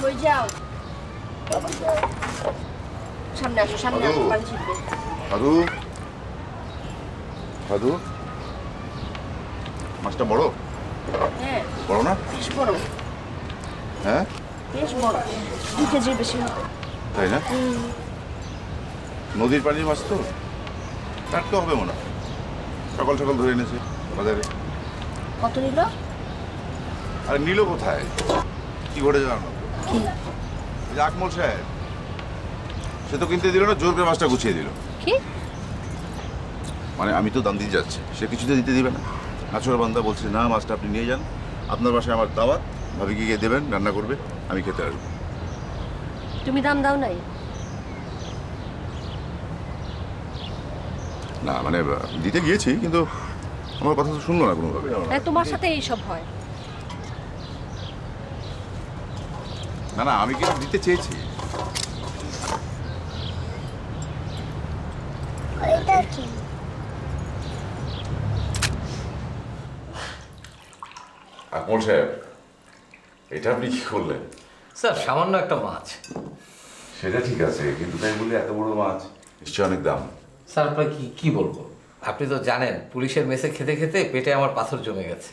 কই যাও? সামনে আসো, সামনে আসো, পানি ছিটবে। সাধু, সাধু, মাছটা বড়? হ্যাঁ, বড় না? বেশ বড়। হ্যাঁ, বেশ বড়, 2 কেজির বেশি হবে। তাই না? নদীর পানির মাছ তো টাটকা হবে মনে হয়। সকাল সকাল ধরে এনেছে বাজারে। কত নিল? আরে নিল কোথায়? কি ঘটে জানো? কি? এই যে আকমল সাহেব, সে তো কিনতে দিল না, জোর করে মাছটা গুছিয়ে দিল। কি? মানে আমি তো দাম দিয়ে যাচ্ছি, সে কিছুতে দিতে দিবে না। নাছোড় বান্দা বলছে, না মাছটা আপনি নিয়ে যান, আপনার বাসায় আমার দাওয়াত, ভাবি গিয়ে দেবেন, রান্না করবে, আমি খেতে আসবো। তুমি দাম দাও নাই? না মানে দিতে গিয়েছি, কিন্তু আমার কথা তো শুনলো না কোনোভাবে। তোমার সাথে এইসব হয়? না না, আমি কিন্তু দিতে চেয়েছি। আকমল সাহেব, এটা আপনি কি করলেন? স্যার সামান্য একটা মাছ। সেটা ঠিক আছে, কিন্তু তাই বলে এত বড় মাছ নিশ্চয় অনেক দাম। স্যার আপনার কি বলবো, আপনি তো জানেন পুলিশের মেসে খেতে খেতে পেটে আমার পাথর জমে গেছে,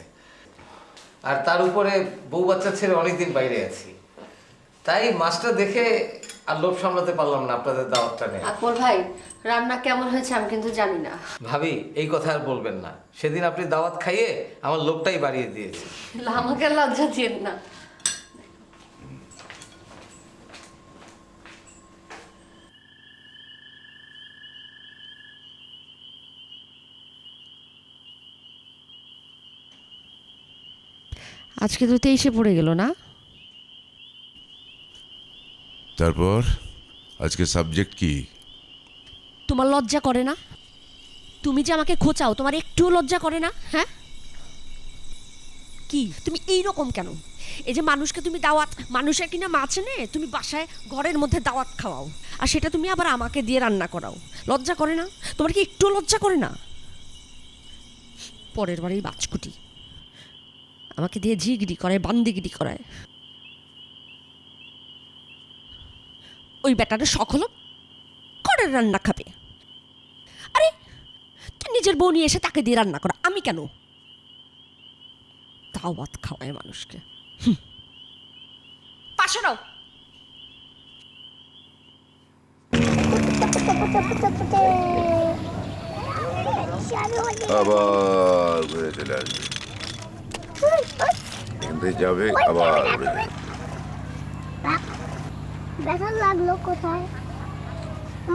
আর তার উপরে বউ বাচ্চা ছেড়ে অনেকদিন বাইরে আছি, তাই মাছটা দেখে আর লোভ সামলাতে পারলাম না আপনাদের দাওয়াতটা নিয়ে। আকবর ভাই, রান্না কেমন হয়েছে আমি কিন্তু জানি না। ভাবি এই কথা আর বলবেন না, সেদিন আপনি দাওয়াত খাইয়ে আমার লোভটাই বাড়িয়ে দিয়েছে। আমাকে লজ্জা দিয়েন না। আজকে তো 23-এ পড়ে গেল না? তারপর আজকে সাবজেক্ট কি? তোমার লজ্জা করে না? তুমি যে আমাকে খোঁচাও, তোমার একটুও লজ্জা করে না? হ্যাঁ, কি তুমি এই রকম কেন? এই যে মানুষকে তুমি দাওয়াত, মানুষের কিনা মাছ এনে তুমি বাসায় ঘরের মধ্যে দাওয়াত খাওয়াও, আর সেটা তুমি আবার আমাকে দিয়ে রান্না করাও। লজ্জা করে না? তোমার কি একটুও লজ্জা করে না? পরের বারেই বাজকুটি আমাকে দিয়ে ঝিগড়ি করায়, বান্দিগিরি করায়। ওই ব্যাটারে শখ হলো ঘরের রান্না খাবে। আরে তুই নিজের বউ নিয়ে এসে তাকে দিয়ে রান্না করা, আমি কেন? দাওয়াত খাওয়ায় মানুষকে। পাশে নাও। আবার ঘুরে চলে আসবে, এখান থেকে যাবে আবার ঘুরে যাবে। ব্যথা লাগলো কোথায়?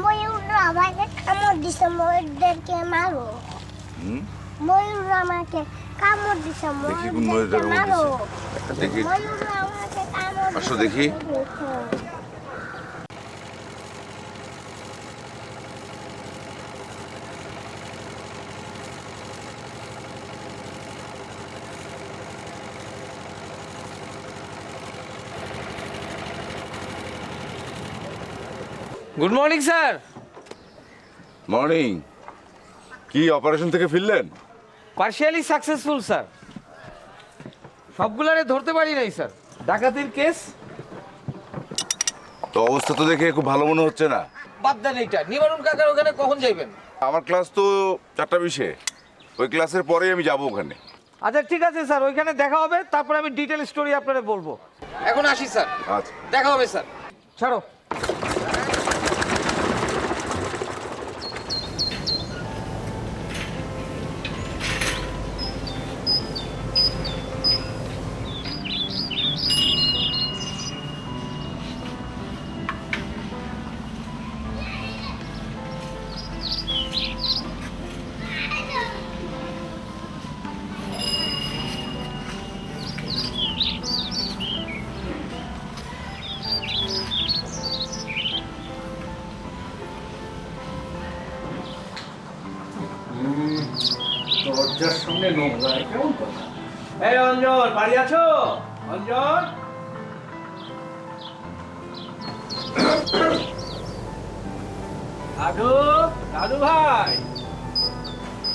ময়ূর আমাকে কামড় দিছে, ময়ূরদেরকে মারো। ময়ূর আমাকে কামড় দিছে, দেখি কোন ময়ূরটা কামড় মারো। দিছে। দেখি, ময়ূর আমাকে কামড় আসো দেখি। Good morning sir. মর্নিং। কি অপারেশন থেকে ফিরলেন? পার্শিয়ালি সাকসেসফুল স্যার, সবগুলারে ধরতে পারি নাই স্যার, ডাকাতির কেস। তো অবস্থা তো দেখে খুব ভালো মনে হচ্ছে না। বাদ দেন এইটা, নিবারণ কাকার ওখানে কখন যাইবেন? আমার ক্লাস তো 4:20-এ, ওই ক্লাসের পরেই আমি যাব ওখানে। আচ্ছা ঠিক আছে স্যার, ওইখানে দেখা হবে, তারপর আমি ডিটেল স্টোরি আপনারে বলবো। এখন আসি স্যার। আচ্ছা, দেখা হবে স্যার। ছাড়ো। দরজার সামনে নোংরা, কেমন কথা? এই অঞ্জন, বাড়ি আছো? অঞ্জন, দাদু, দাদু ভাই।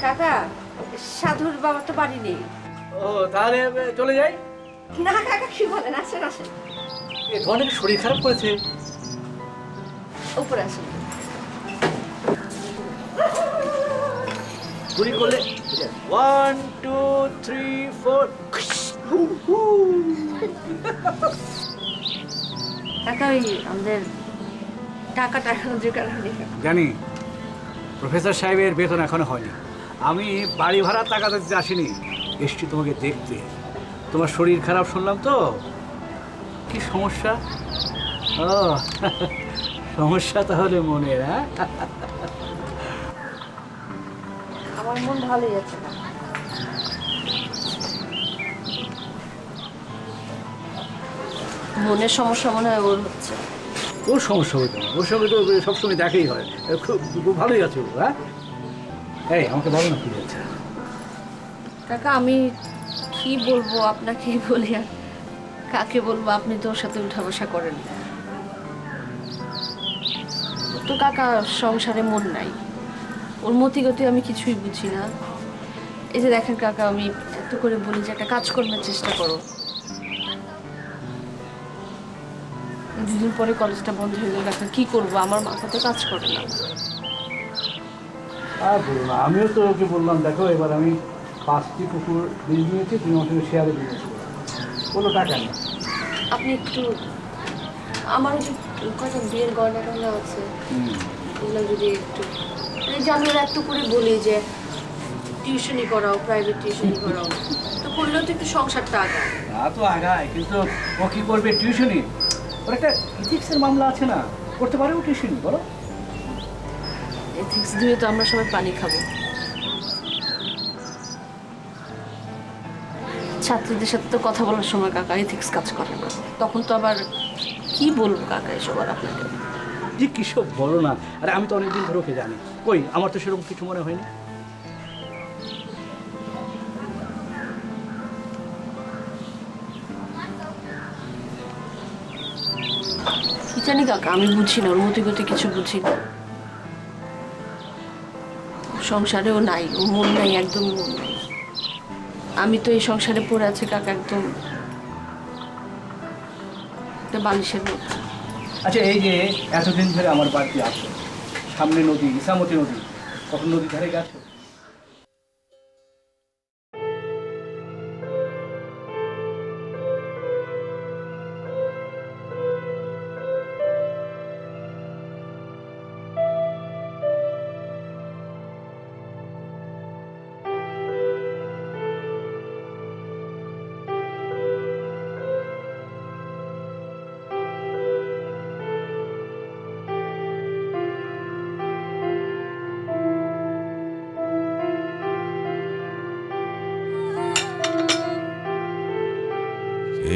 কাকা, সাধুর বাবা তো বাড়ি নেই। ও তাহলে চলে যাই। না কাকা, কি বলেন? আসেন আসেন। তোমার নাকি শরীর খারাপ করেছে। উপরে আসুন। গুলি করলে 1 2 3 4। কাকা ওই আমাদের টাকাটা যে কারণে জানি প্রফেসর সাহেবের বেতন এখনো হয়নি। আমি বাড়ি ভাড়ার টাকা দিতে আসিনি, এসছি তোমাকে দেখতে। তোমার শরীর খারাপ শুনলাম তো, কি সমস্যা? ও সমস্যা তাহলে মনের, হ্যাঁ? আমার মন ভালোই আছে না। মনের সমস্যা মনে হয় ওর হচ্ছে। ওর সমস্যা হইতো না, ওর সঙ্গে তো সবসময় দেখাই হয়। খুব ভালোই আছে ও, হ্যাঁ? এই আমাকে বলো না কি হয়েছে। কাকা আমি কি বলবো আপনাকে বলি আর কাকে বলবো? আপনি তো ওর সাথে উঠা বসা করেন না। ওর তো কাকা সংসারে মন নাই, ওর মতিগতি আমি কিছুই বুঝি না। এই যে দেখেন কাকা, আমি এত করে বলি যে একটা কাজ করার চেষ্টা করো, দুদিন পরে কলেজটা বন্ধ হয়ে গেল। কাকা কি করবো, আমার মাথা তো কাজ করে না। আর বলো না, আমিও তো ওকে বললাম দেখো এবার আমি 5টি পুকুর বীজ নিয়েছি, তুমি আমার সঙ্গে শেয়ারে বিজনেস করো। কোনো টাকা নেই। আপনি একটু আমার যে কয়টা বিয়ের গয়না টয়না আছে ওগুলো যদি একটু এই যে আমি ওরা একটু করে বলি যে টিউশনি করাও, প্রাইভেট টিউশনি করাও, তো করলেও তো একটু সংসারটা আগায়। তা তো আগায়, কিন্তু ও কি করবে টিউশনি? ওর একটা ইথিক্সের মামলা আছে না, করতে পারে ও টিউশনি, বলো? এথিক্স দিয়ে তো আমরা সবাই পানি খাবো। ছাত্রীদের সাথে তো কথা বলার সময় কাকা এথিক্স কাজ করে না, তখন তো আবার কি বলবো কাকা এসব আর আপনাকে। যে কিসব বলো না, আরে আমি তো অনেকদিন ধরে ওকে জানি, কই আমার তো সেরকম কিছু মনে হয়নি। কি জানি কাকা, আমি বুঝি না, ওর মতিগতি কিছু বুঝি না। সংসারেও নাই, ও মন নাই, একদমই মন নাই। আমি তো এই সংসারে পড়ে আছি কাকা একদম একটা বালিশের মধ্যে। আচ্ছা এই যে এতদিন ধরে আমার বাড়িতে আসো, সামনে নদী, ইসামতি নদী, কখন নদী ধারে গেছো?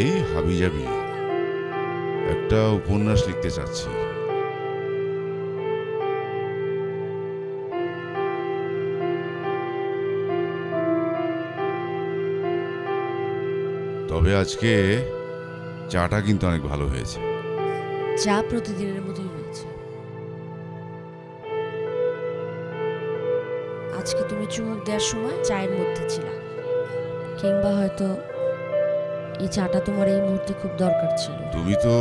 এই হাবিজাবি একটা উপন্যাস লিখতে চাচ্ছি। তবে আজকে চাটা কিন্তু অনেক ভালো হয়েছে। যা প্রতিদিনের মতোই হয়েছে। আজকে তুমি চুমুক দেওয়ার সময় চায়ের মধ্যে ছিলা, কিংবা হয়তো এই চাটা তোমার এই মুহূর্তে খুব দরকার ছিল। তুমি তো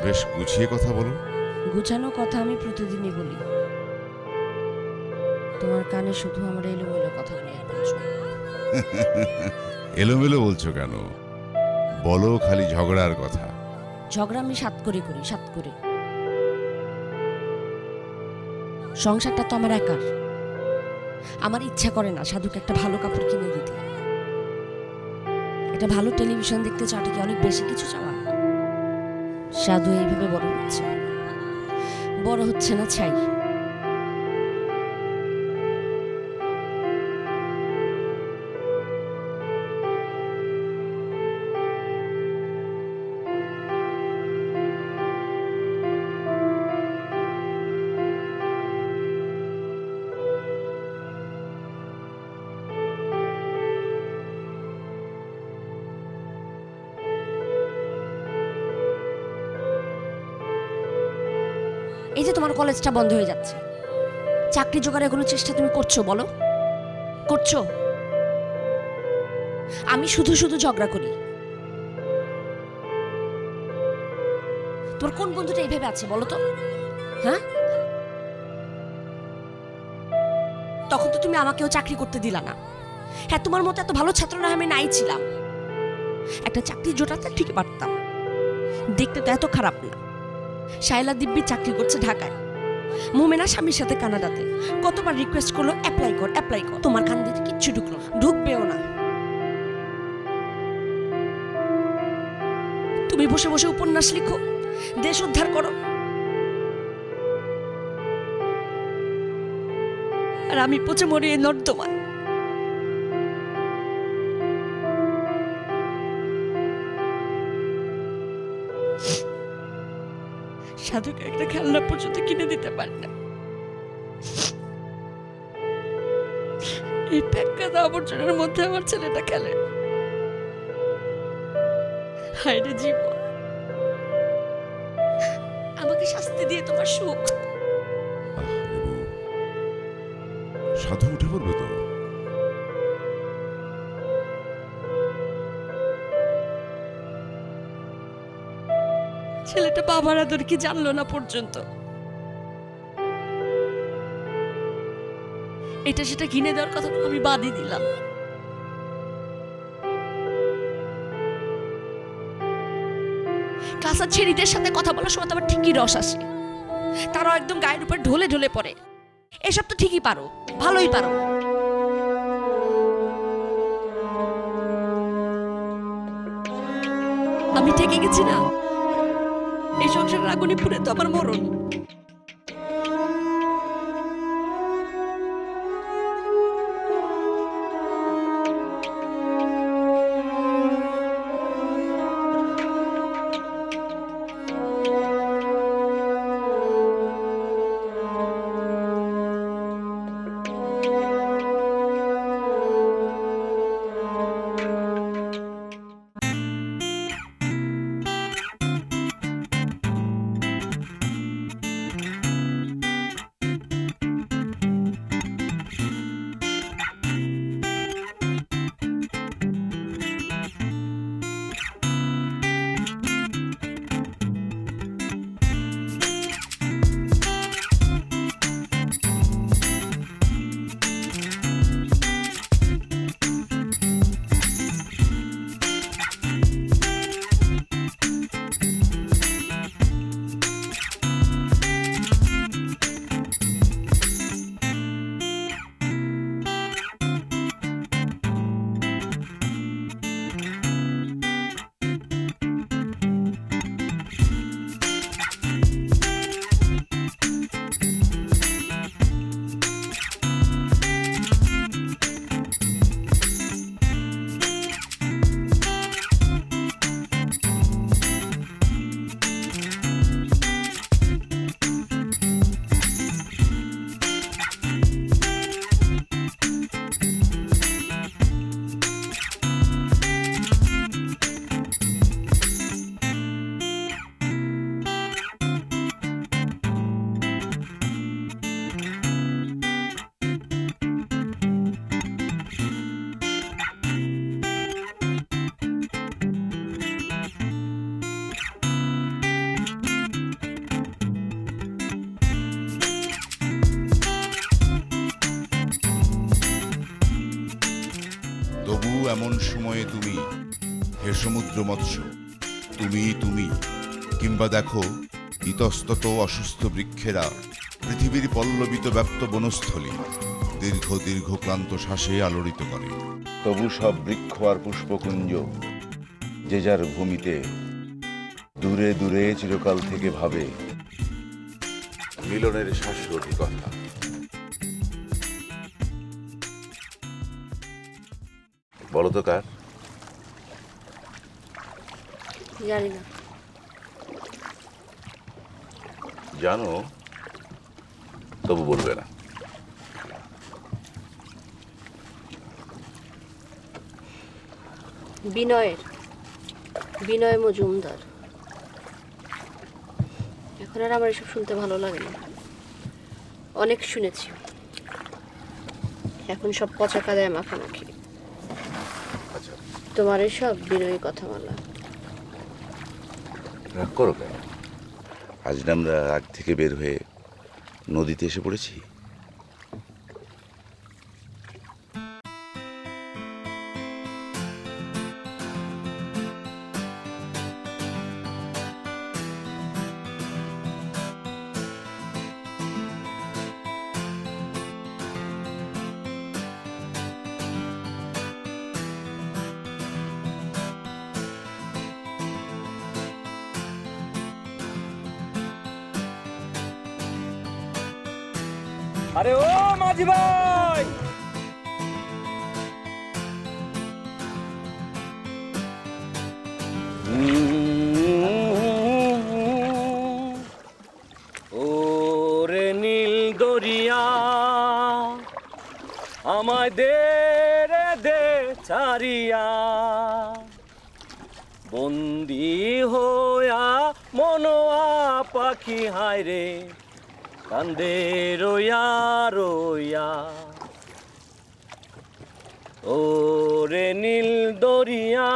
বেশ গুছিয়ে কথা বলো। গুছানো কথা আমি প্রতিদিনই বলি, তোমার কানে শুধু আমার এলোমেলো কথাগুলো পৌঁছো। এলোমেলো বলছো কেন? বলো খালি ঝগড়ার কথা। ঝগড়া আমি সাত করে করি, সাত করে। সংসারটা তো আমার একার। আমার ইচ্ছা করে না সাধুকে একটা ভালো কাপড় কিনে দিতে, একটা ভালো টেলিভিশন দেখতে চাওয়াটা কি অনেক বেশি কিছু চাওয়া? সাধু এইভাবে বড় হচ্ছে, বড় হচ্ছে না ছাই। এই যে তোমার কলেজটা বন্ধ হয়ে যাচ্ছে, চাকরি জোগাড়ের কোনো চেষ্টা তুমি করছো? বলো, করছো? আমি শুধু শুধু ঝগড়া করি, তোমার কোন বন্ধুটা এইভাবে আছে বলো তো? হ্যাঁ, তখন তো তুমি আমাকেও চাকরি করতে দিলা না। হ্যাঁ, তোমার মতো এত ভালো ছাত্র না আমি নাই ছিলাম, একটা চাকরি জোটাতে ঠিকই পারতাম। দেখতে তো এত খারাপ না। শায়লা দিব্যি চাকরি করছে ঢাকায়, মোমেনা স্বামীর সাথে কানাডাতে। কতবার রিকোয়েস্ট করলো অ্যাপ্লাই কর অ্যাপ্লাই কর, তোমার কান দিয়ে কিচ্ছু ঢুকলো না, ঢুকবেও না। তুমি বসে বসে উপন্যাস লিখো, দেশ উদ্ধার করো, আর আমি পচে মরি এই নর্দমায়। সাধুকে একটা খেলনা পর্যন্ত কিনে দিতে পারি না। এই প্যাক্কাদা আবর্জনার মধ্যে আমার ছেলেটা খেলে। হায় রে জীবন, আমাকে শাস্তি দিয়ে তোমার সুখ। সাধু উঠে পড়বে তো। ছেলেটা বাবার আদর কি জানলো না পর্যন্ত। এটা সেটা কিনে দেওয়ার কথা আমি বাদই দিলাম। ক্লাসের ছেলেদের সাথে কথা বলার সময় তো আবার ঠিকই রস আসে, তারাও একদম গায়ের উপর ঢলে ঢলে পড়ে। এসব তো ঠিকই পারো, ভালোই পারো। আমি ঠেকে গেছি না, এই সংসারের আগুনে পুড়ে তো আমার মরণ। তবু এমন সময়ে তুমি, হে সমুদ্র মৎস্য, তুমি কিংবা দেখো ইতস্তত অসুস্থ বৃক্ষেরা পৃথিবীর পল্লবিত ব্যাপ্ত বনস্থলী দীর্ঘ দীর্ঘ ক্লান্ত শ্বাসে আলোড়িত করে। তবু সব বৃক্ষ আর পুষ্পকুঞ্জ যে যার ভূমিতে দূরে দূরে চিরকাল থেকে ভাবে মিলনের শাশ্বতী কথা। বলো তো কার? জানি না। জানো তবু বলবে না। বিনয় মজুমদার। এখন আর আমার এসব শুনতে ভালো লাগে না, অনেক শুনেছি। এখন সব পচা কাদায় মাখামাখি। আচ্ছা, তোমার এসব বিনয়ী কথা বলা। রাগ করো কেন? আজ না আমরা আগ থেকে বের হয়ে নদীতে এসে পড়েছি। আরে ও মাঝি ভাই, ওরে নীল দরিয়া আমায় দে ছাড়িয়া, বন্দি হইয়া মনোয়া পাখি হায় রে কান্দে রইয়া রইয়া। ওরে নীল দরিয়া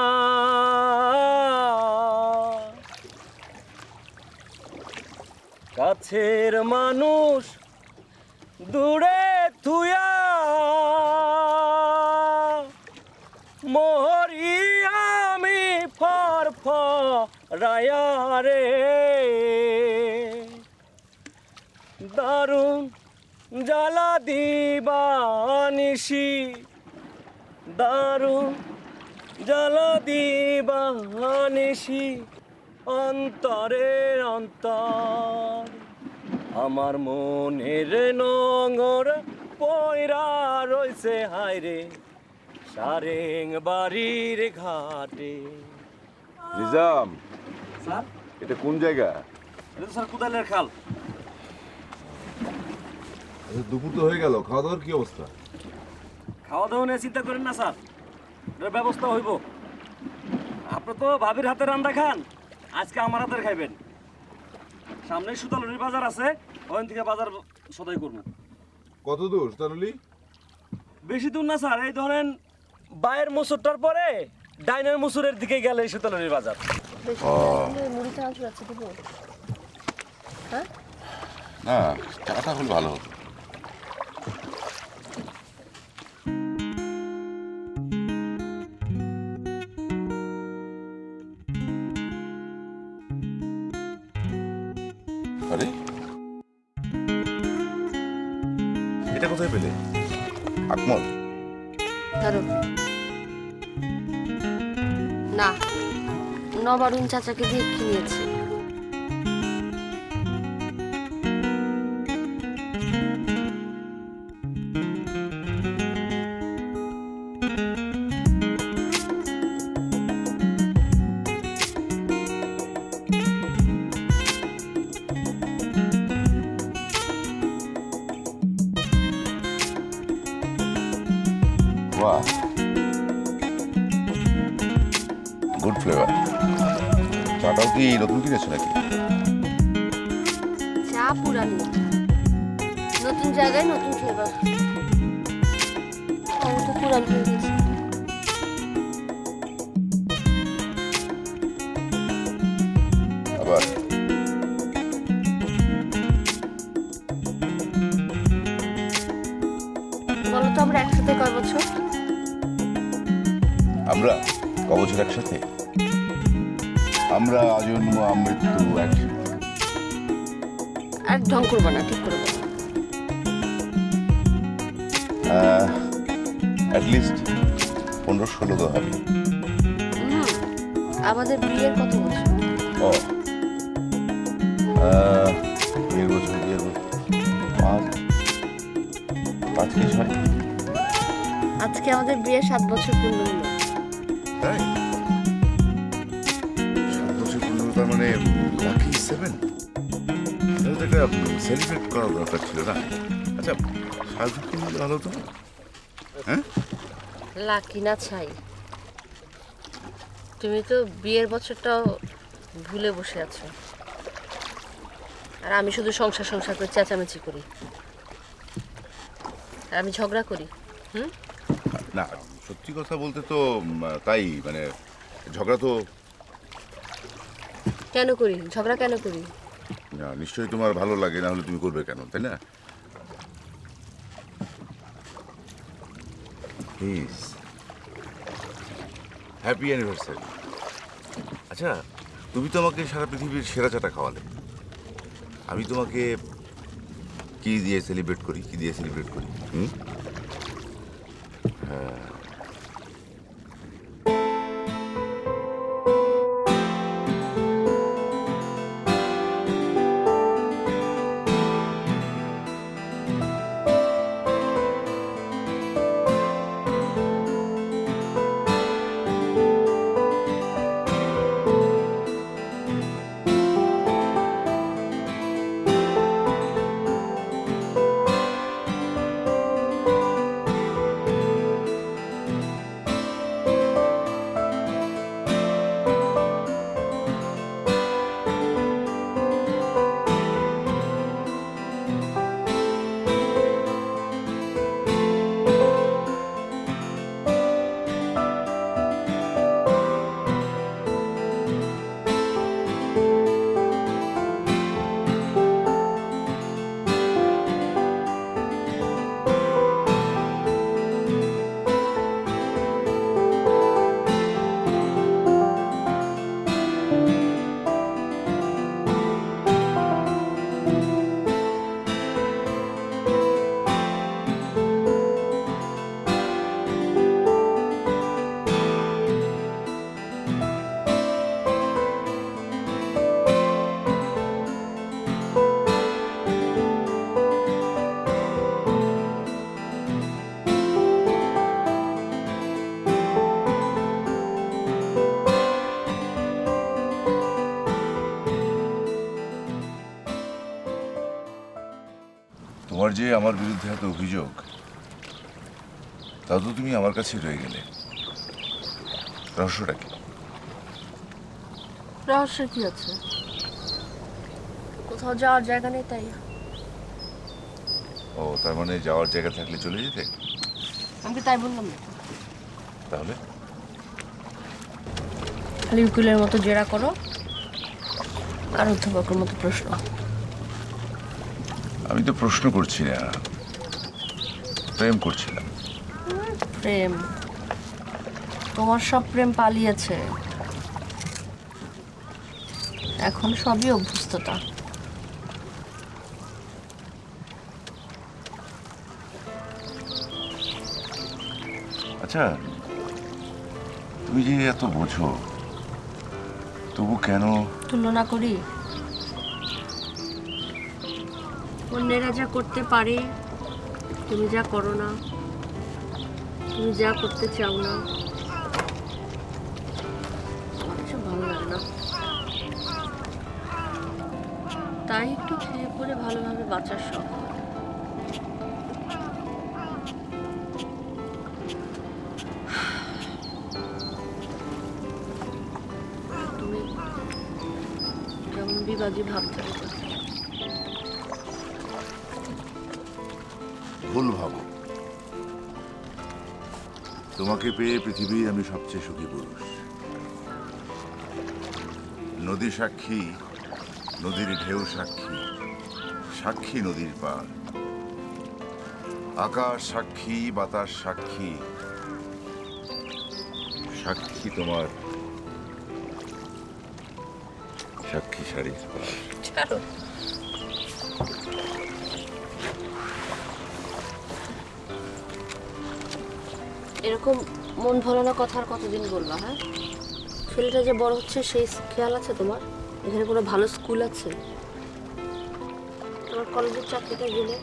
কাছের মানুষ দূরে থুয়া, মরি আমি ফরফরায়া রে, দারুণ জ্বালা দিবানিসি, দারুণ জ্বালা দিবানিসি, অন্তরে অন্তর আমার মনের নঙর পয়রা রইছে হায়রে সারেং বাড়ির ঘাটে। নিজাম, স্যার, এটা কোন জায়গা? এটা তো স্যার কুদালের খাল। দুপুর তো হয়ে গেল, খাওয়া দাওয়ার কি অবস্থা? খাওয়া দাওয়া নিয়ে চিন্তা করেন না স্যার, এটার ব্যবস্থা হইব। আপনি তো ভাবির হাতে রান্না খান, আজকে আমার হাতের খাইবেন। সামনে সুতালুরির বাজার আছে, ওখান থেকে বাজার সদাই করবো। কত দূর সুতালুলি? বেশি দূর না স্যার, এই ধরেন বায়ের মুসুরটার পরে ডাইনের মুসুরের দিকে গেলে সুতালুরির বাজার। মুড়িতে আঁচু আছে দেবো? হ্যাঁ, না, টাকাটা হলে ভালো হতো। আরে এটা কোথায় পেলে? আকমল? ধরো না, নবারুণ চাচাকে দিয়ে কিনেছি। বাহ, গুড ফ্লেভার। চাটাও কি নতুন কিনেছো নাকি? চা পুরানো, নতুন জায়গায় নতুন ফ্লেভার। আমি তো পুরান হয়ে গেছি। আবার বলো তো, আমরা একসাথে কয় বছর? আমরা কবছর একসাথে? আমরা আজন্ম আমৃত্যু একসাথে। আর ঢং করবো না, ঠিক করে বলো। অ্যাটলিস্ট 15-16 তো হবে। আমাদের বিয়ের কত বছর? ও বিয়ের বছর 5 কি 6? আজকে আমাদের বিয়ের 7 বছর পূর্ণ হলো। তাই 7 বছর পূর্ণ, তার মানে লাকি 7। তাহলে তো একটা সেলিব্রেট করা দরকার ছিল না? আচ্ছা, সাজু কি নিলে ভালো তো? হ্যাঁ, লাকি না ছাই, তুমি তো বিয়ের বছরটাও ভুলে বসে আছো, আর আমি শুধু সংসার সংসার করে চেঁচামেচি করি, আর আমি ঝগড়া করি। না, সত্যি কথা বলতে তো তাই, মানে ঝগড়া তো কেন করি? ঝগড়া কেন করি? না নিশ্চয়ই তোমার ভালো লাগে, না হলে তুমি করবে কেন, তাই না? Please, happy anniversary. আচ্ছা, তুমি তো আমাকে সারা পৃথিবীর সেরা চাটা খাওয়ালে, আমি তোমাকে কি দিয়ে সেলিব্রেট করি, কি দিয়ে সেলিব্রেট করি? হ্যাঁ, তোমার যে আমার বিরুদ্ধে এত অভিযোগ, তা তো তুমি আমার কাছে রয়ে গেলে, রহস্যটা কি? রহস্য কি আছে? কোথাও যাওয়ার জায়গা নেই তাই। ও, তার মানে যাওয়ার জায়গা থাকলে চলে যেতে? আমি তাই বললাম না। তাহলে খালি উকিলের মতো জেরা করো আর অধ্যাপকের মতো প্রশ্ন। আমি তো প্রশ্ন করছি না, প্রেম করছিলাম। প্রেম? তোমার সব প্রেম পালিয়েছে, এখন সবই অভ্যস্ততা। আচ্ছা, তুমি যে এত বোঝো, তবু কেন? তুলনা করি? অন্যেরা যা করতে পারে তুমি যা করো না, তুমি যা করতে চাও না, আমার কিছু ভালো লাগে না। তাই একটু খেয়ে পরে ভালোভাবে বাঁচার শখ। তুমি কেমন বিবাদী ভাব থাকে। ভুল ভাবো, তোমাকে পেয়ে পৃথিবীর আমি সবচেয়ে সুখী পুরুষ। নদী সাক্ষী, নদীর ঢেউ সাক্ষী, সাক্ষী নদীর পার, আকাশ সাক্ষী, বাতাস সাক্ষী, সাক্ষী তোমার সাক্ষী শাড়ির পার। ছাড়ো। এরকম মন ভরানো কথা আর কতদিন বলবা? হ্যাঁ, ছেলেটা যে বড় হচ্ছে সেই খেয়াল আছে তোমার? এখানে কোনো ভালো স্কুল আছে? তোমার কলেজের চাকরিটা গেলে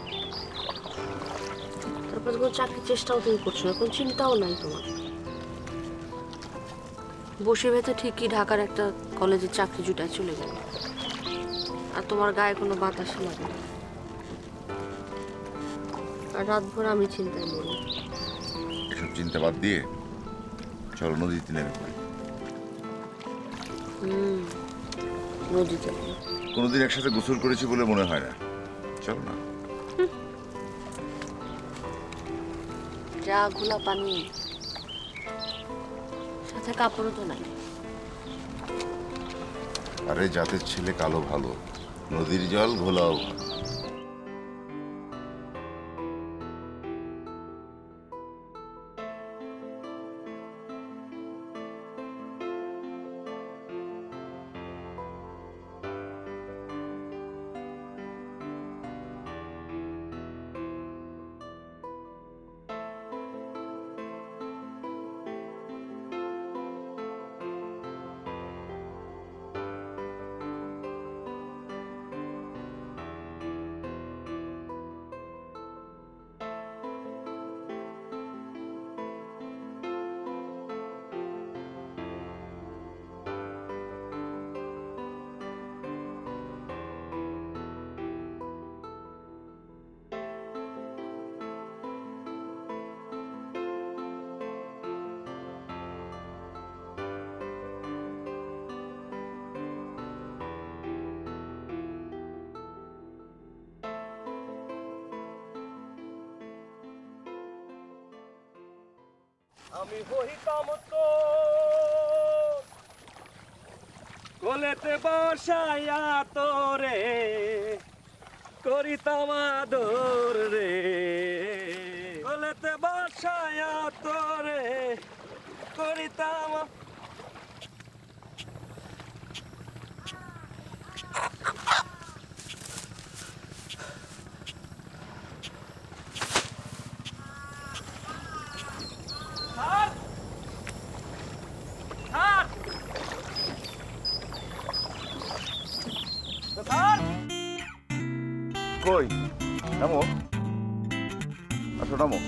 তারপর কোনো চাকরির চেষ্টাও তুমি করছো না, কোনো চিন্তাও নাই তোমার। বসে ভেতর ঠিকই ঢাকার একটা কলেজের চাকরি জুটায় চলে গেল, আর তোমার গায়ে কোনো বাতাসে লাগে না। আর রাত ভোর আমি চিন্তায় মরি। এসব চিন্তা বাদ দিয়ে চলো নদীতে নেমে পড়ি। নদীতে? কোনোদিন একসাথে গোসল করেছি বলে মনে হয় না, চলো না। যা ঘোলা পানি, সাথে কাপড়ও তো নাই। আরে জাতের ছেলে কালো ভালো, নদীর জল ঘোলাও ভালো। আমি হইতাম তো কোলেতে বসাইয়া তোরে করিতাম আদর রে, কোলেতে বসাইয়া তোরে করিতাম। কই নামো, আসো নামো।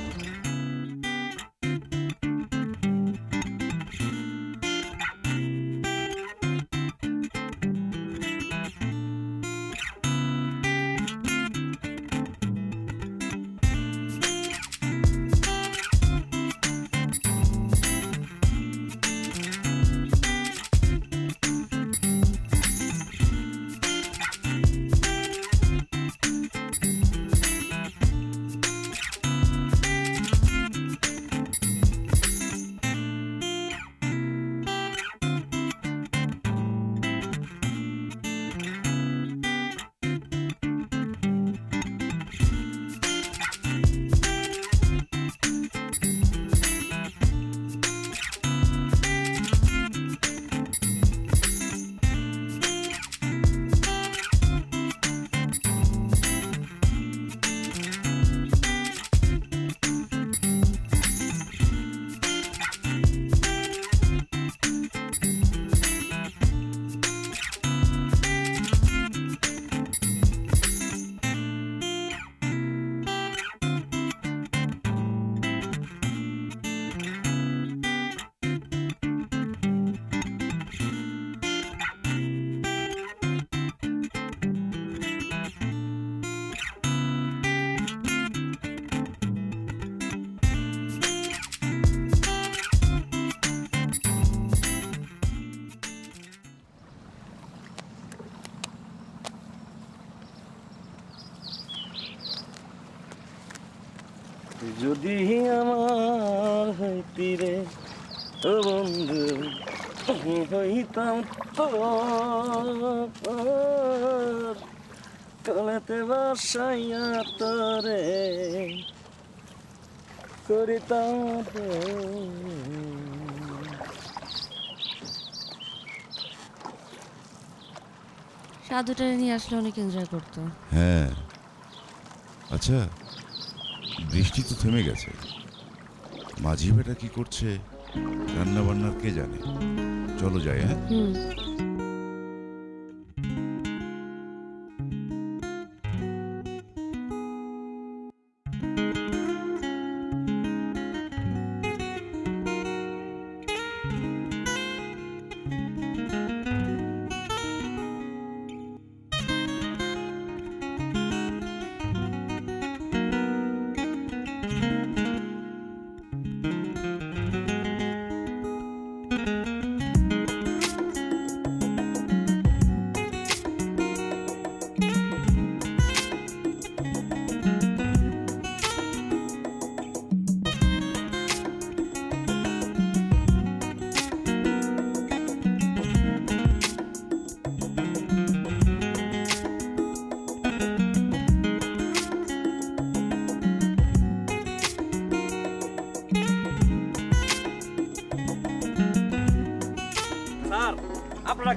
যদি আমার হইতি রে ও বন্ধু হইতাম তো কলেতে বসাইয়া তোরে করিতাম। সাধুটা নিয়ে আসলে অনেক এনজয় করতো। হ্যাঁ, আচ্ছা বৃষ্টি তো থেমে গেছে, মাঝি বেটা কি করছে রান্না বান্নার কে জানে। চলো যাই। হ্যাঁ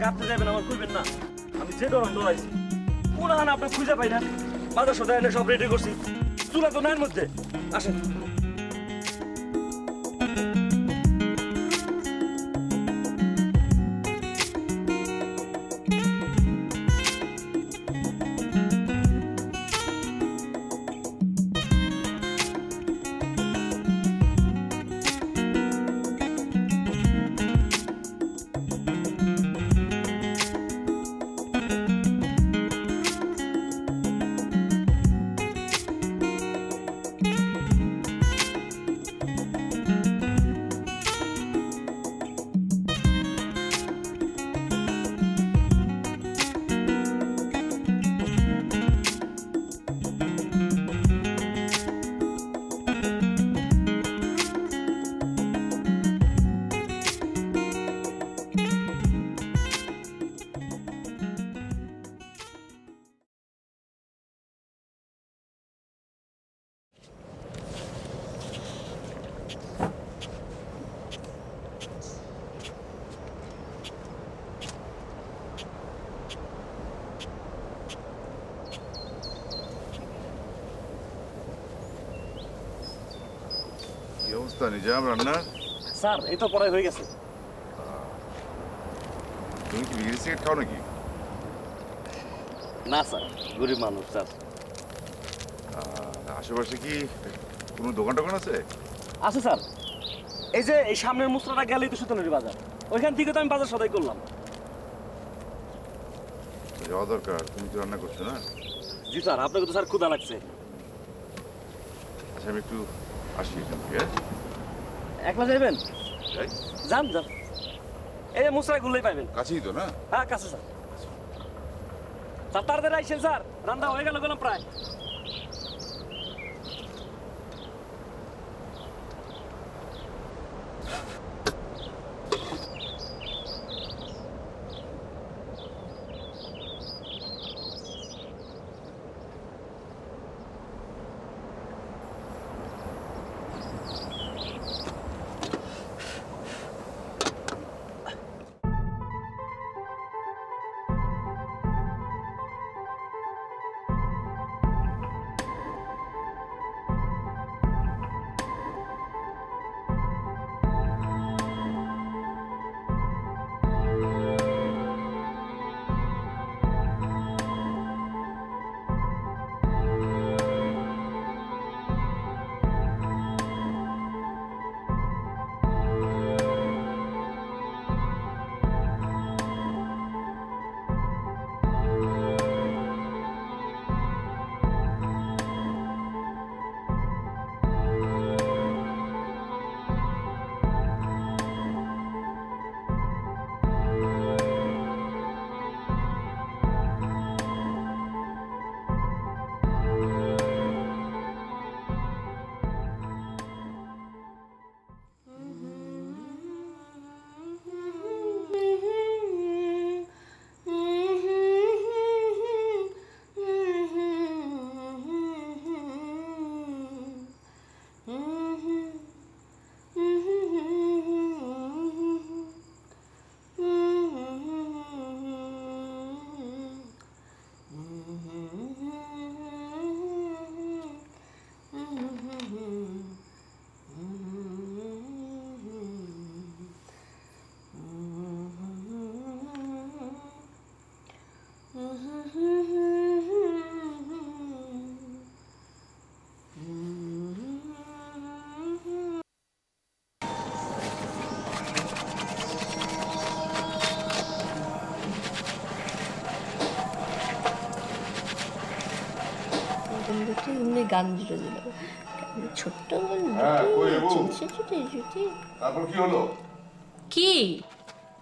কাটতে যাবেন আমার কইবেন না আমি যে ধরন দৌড়াইছি কোন হান আপনি খুঁজে পাই না বাজার সদায় এনে সব রেডি করছি চুলা তো নাইর মধ্যে আসেন কি অবস্থা নিজাম রান্না? স্যার এই তো পড়াই হয়ে গেছে তুমি কি বিড়ি সিগারেট খাও নাকি? না স্যার গরিব মানুষ স্যার আশেপাশে কি কোনো দোকান টোকান আছে? আছে স্যার এই যে এই সামনের মুসরাটা গেলেই তো সুতনুরি বাজার ওইখান থেকে তো আমি বাজার সদাই করলাম যাওয়া দরকার, তুমি তো রান্না করছো না? জি স্যার আপনাকে তো স্যার ক্ষুধা লাগছে আচ্ছা আমি একটু আসি এখান থেকে, হ্যাঁ? একলা যাইবেন যাই? যান যান এই যে মুসরা গুলোই পাইবেন কাছেই তো না? হ্যাঁ কাছে স্যার স্যার তাড়াতাড়ি আইসেন স্যার রান্না হয়ে গেল গেলাম প্রায় এমনি গান জুড়ে দিল ছোট্ট তারপর কি হলো? কি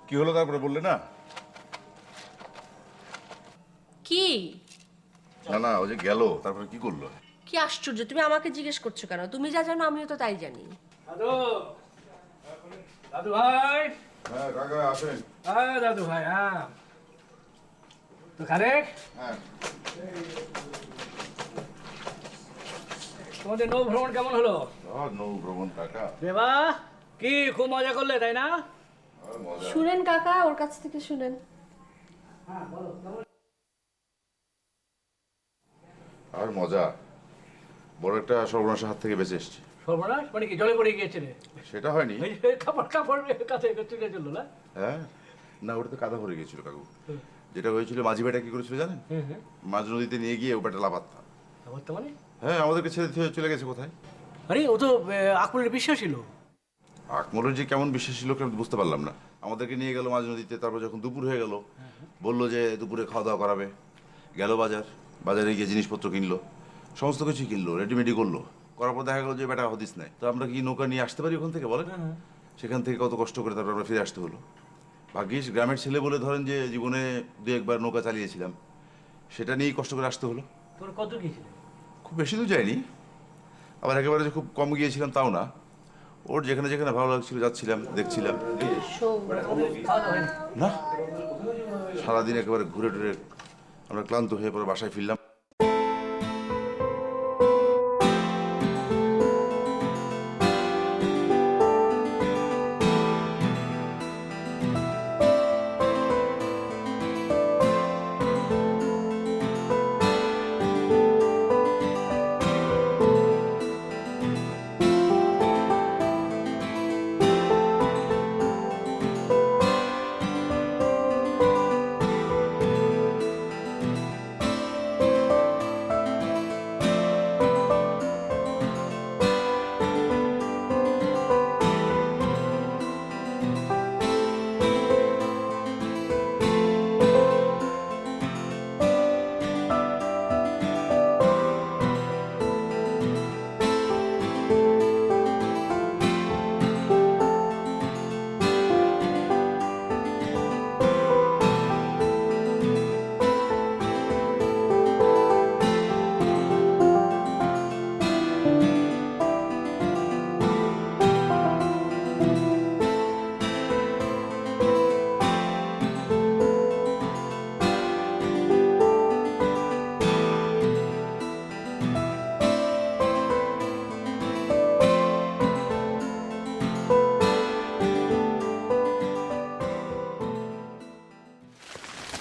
কি হলো তারপরে বললে না? কি না না ও যে গেল তারপরে কি করলো? কি আশ্চর্য, তুমি আমাকে জিজ্ঞেস করছো কেন? তুমি যা জানো আমিও তো তাই জানি। দাদু দাদু ভাই। হ্যাঁ কাকা আসেন। হ্যাঁ দাদু ভাই, হ্যাঁ তো খালেক, হ্যাঁ তোমাদের নৌ ভ্রমণ কেমন হলো? নৌ ভ্রমণ কাকা দেবা কি খুব মজা করলে তাই না? শুনেন কাকা, ওর কাছ থেকে শুনেন। আর মজা, বড় একটা সর্বনাশের হাত থেকে বেঁচে এসছি। সর্বনাশ মানে কি, জলে পড়ে গিয়েছিলে? সেটা হয়নি। ওই যে কাপড় কাপড় কাছে চলে চললো না? হ্যাঁ, না ওটা তো কাদা ভরে গেছিল কাকু। যেটা হয়েছিল, মাঝি ভাইটা কি করেছিল জানেন? মাঝ নদীতে নিয়ে গিয়ে ওটা লাফাত্তা। বর্তমানে হ্যাঁ, আমাদেরকে ছেড়ে দিয়ে চলে গেছে কোথায়। আরে ও তো আকবরের বিশ্বাস ছিল। আকমলের যে কেমন বিশ্বাস ছিল আমি বুঝতে পারলাম না। আমাদেরকে নিয়ে গেল মাঝ নদীতে, তারপর যখন দুপুর হয়ে গেল বললো যে দুপুরে খাওয়া দাওয়া করাবে। গেল বাজারে গিয়ে জিনিসপত্র কিনলো, সমস্ত কিছুই কিনলো, রেডিমেডি করলো। করার পর দেখা গেলো যে বেটা হদিস নাই। তো আমরা কি নৌকা নিয়ে আসতে পারি ওখান থেকে বলেন? সেখান থেকে কত কষ্ট করে তারপর আমরা ফিরে আসতে হলো। ভাগ্যিস গ্রামের ছেলে বলে ধরেন যে জীবনে দু একবার নৌকা চালিয়েছিলাম, সেটা নিয়েই কষ্ট করে আসতে হলো। তোর কত গিয়েছিল? খুব বেশি দূর যায়নি, আবার একেবারে যে খুব কম গিয়েছিলাম তাও না। ওর যেখানে যেখানে ভালো লাগছিল যাচ্ছিলাম, দেখছিলাম। না, সারাদিন একেবারে ঘুরে টুরে আমরা ক্লান্ত হয়ে পরে বাসায় ফিরলাম।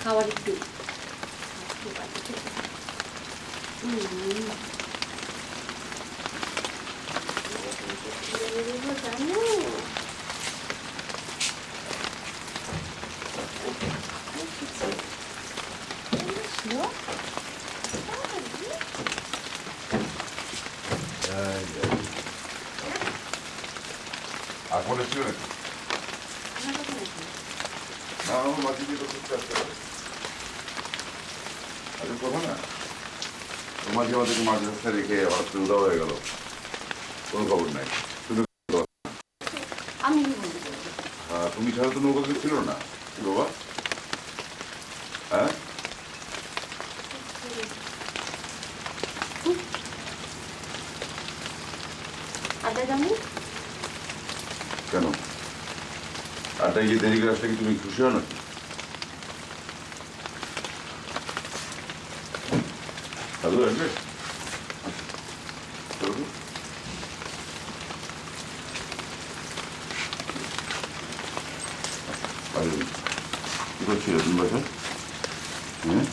খাবার একটু আকমলের ছিল নাকি? না, আমার মাঝে দিয়ে তো খুব চাষ করে। আরে করবো না, মাঝে আমাদেরকে মাঝ রাস্তায় রেখে হঠাৎ করে উদাও হয়ে গেল, কোনো খবর নাই। আমি তুমি ছাড়া তো নৌকা কেউ ছিল না কি বাবা? হ্যাঁ, আড্ডা জানি কেন? আড্ডায় গিয়ে দেরি করে আসলে কি তুমি খুশি হও নাকি? হ্যালো, আসবে? চলো তো। কি করছিল তুমি বাসায়? হ্যাঁ,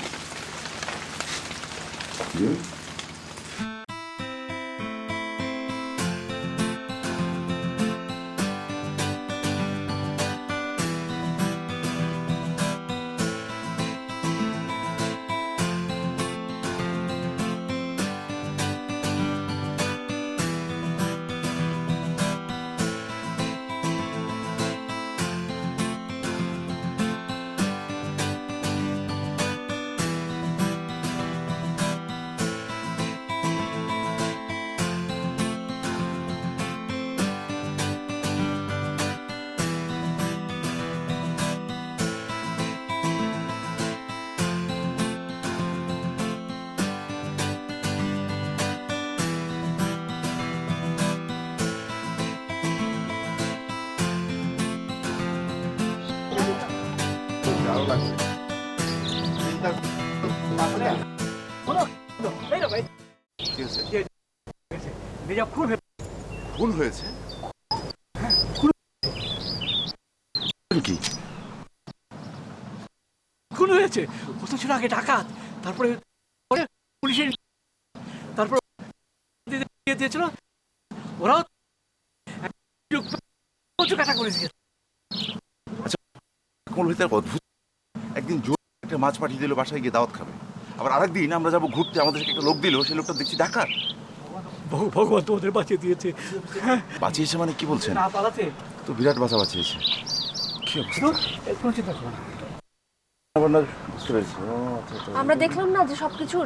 ভালো লাগছে। কি হয়েছে? খুন হয়েছে? কি খুন হয়েছে? হয়েছে, ও তো ছিল আগে ডাকাত, তারপরে পুলিশের, তারপর দিয়েছিল, ওরাও কাটা করে দিয়েছে। কোন ভিতরে অদ্ভুত, একদিন জোর একটা মাছ পাঠিয়ে দিল বাসায় গিয়ে দাওয়াত খাবে, আবার আরেকদিন আমরা যাবো ঘুরতে, আমাদের একটা লোক দিল, সেই লোকটা দেখছি ডাকাত। ভগবান তোমাদের বাঁচিয়ে দিয়েছে। বাঁচিয়েছে মানে কি বলছেন? না পালাতে তো বিরাট বাঁচা বাঁচিয়েছে। কি অবস্থা? কোনো চিন্তা করো না। বুঝতে পেরেছি। ও আচ্ছা আচ্ছা। আমরা দেখলাম না যে সবকিছু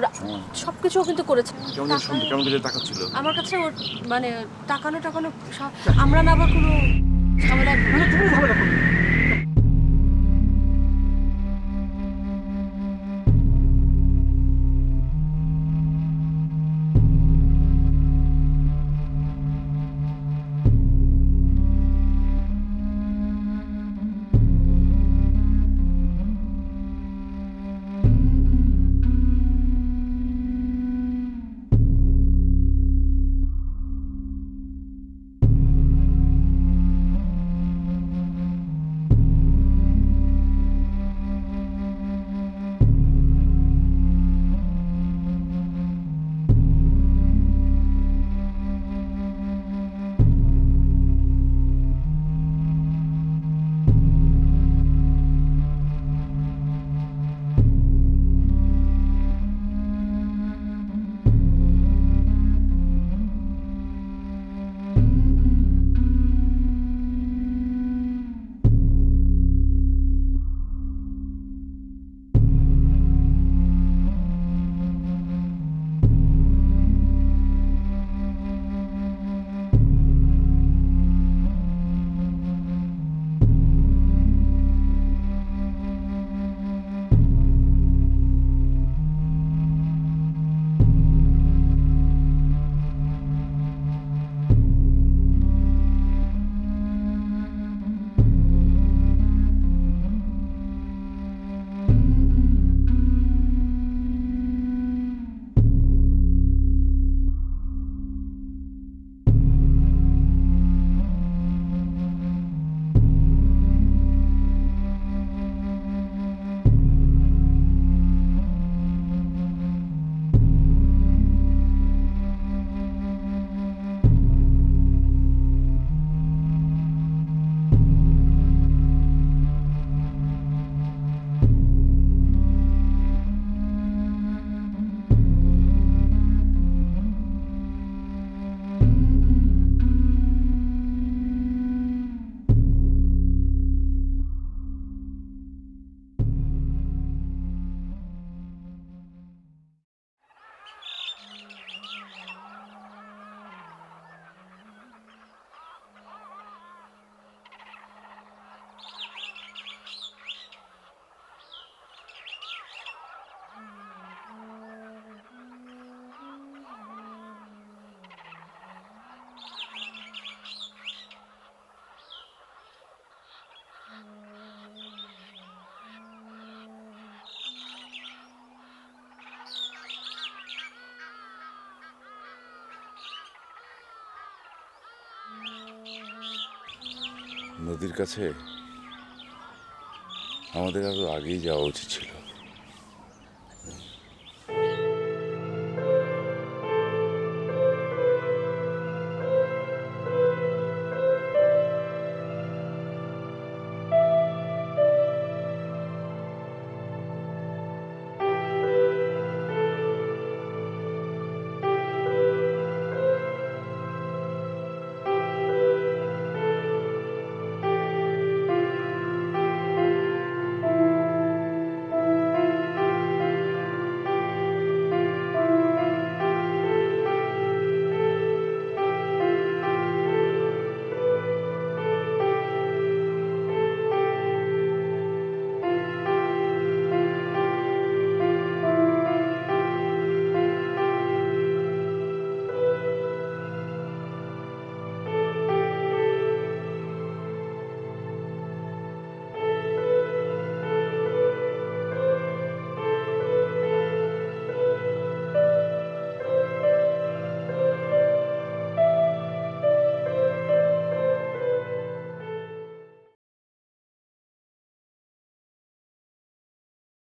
ও কিন্তু করেছে। কেমন যেন শুনতে, কেমন যেন টাকা ছিল। আমার কাছে ওর মানে টাকানো আমরা না আবার কোনো ঝামেলা তুমি ঝামেলা করবে। নদীর কাছে আমাদের আরো আগেই যাওয়া উচিত ছিল।